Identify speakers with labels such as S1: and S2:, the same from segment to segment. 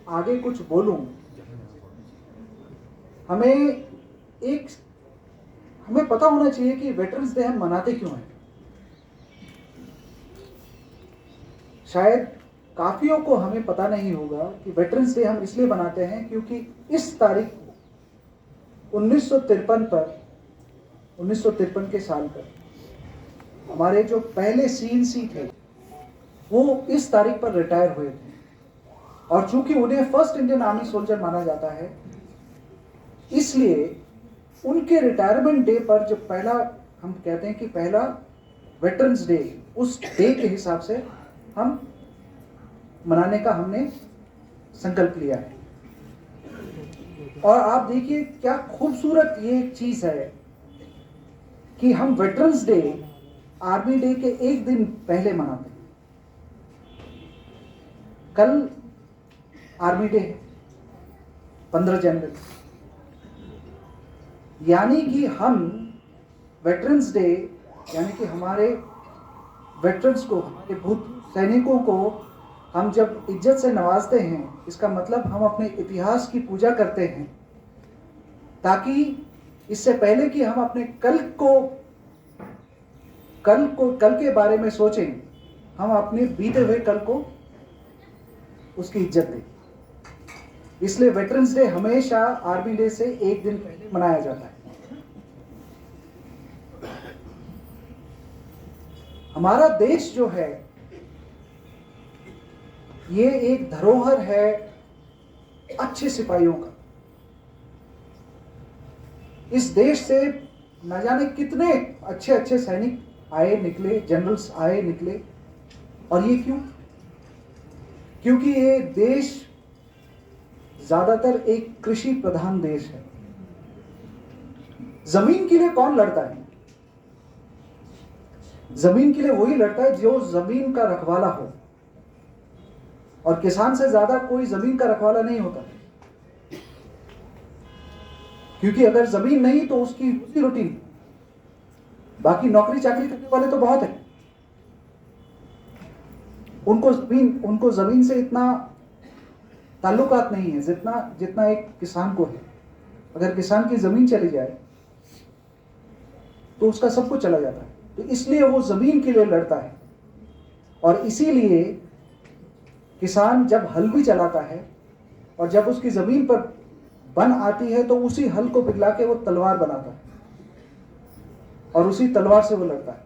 S1: आगे कुछ बोलूं, हमें पता होना चाहिए कि वेटरन्स डे हम मनाते क्यों हैं। शायद काफियों को हमें पता नहीं होगा कि वेटरन्स डे हम इसलिए मनाते हैं क्योंकि इस तारीख को 1953 के साल पर हमारे जो पहले CNC थे वो इस तारीख पर रिटायर हुए थे, और चूंकि उन्हें फर्स्ट इंडियन आर्मी सोल्जर माना जाता है, इसलिए उनके रिटायरमेंट डे पर जो पहला, हम कहते हैं कि पहला वेटरन्स डे, उस डे के हिसाब से हम मनाने का हमने संकल्प लिया है। और आप देखिए क्या खूबसूरत ये चीज है कि हम वेटरन्स डे आर्मी डे के एक दिन पहले मनाते हैं। कल आर्मी डे है 15 जनवरी, यानी कि हम वेटरन्स डे, यानी कि हमारे वेटरन्स को, हमारे भूत सैनिकों को हम जब इज्जत से नवाजते हैं, इसका मतलब हम अपने इतिहास की पूजा करते हैं, ताकि इससे पहले कि हम अपने कल के बारे में सोचें, हम अपने बीते हुए कल को उसकी इज्जत दें। इसलिए वेटरन्स डे हमेशा आर्मी डे से एक दिन पहले मनाया जाता है। हमारा देश जो है ये एक धरोहर है अच्छे सिपाहियों का। इस देश से न जाने कितने अच्छे अच्छे सैनिक आए निकले, जनरल्स आए निकले। और ये क्यों? क्योंकि ये देश ज्यादातर एक कृषि प्रधान देश है। जमीन के लिए कौन लड़ता है? जमीन के लिए वही लड़ता है जो जमीन का रखवाला हो, और किसान से ज्यादा कोई जमीन का रखवाला नहीं होता, क्योंकि अगर जमीन नहीं तो उसकी रोजी रोटी नहीं। बाकी नौकरी चाकरी करने वाले तो बहुत है, उनको जमीन से इतना ताल्लुकात नहीं है जितना एक किसान को है। अगर किसान की जमीन चली जाए तो उसका सब कुछ चला जाता है। तो इसलिए वो जमीन के लिए लड़ता है, और इसीलिए किसान जब हल भी चलाता है और जब उसकी जमीन पर बन आती है तो उसी हल को पिघला के वो तलवार बनाता है, और उसी तलवार से वो लड़ता है।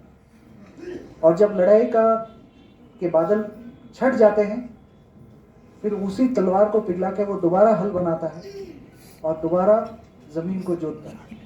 S1: और जब लड़ाई के बादल छट जाते हैं, फिर उसी तलवार को पिघला के वो दोबारा हल बनाता है और दोबारा जमीन को जोतता है।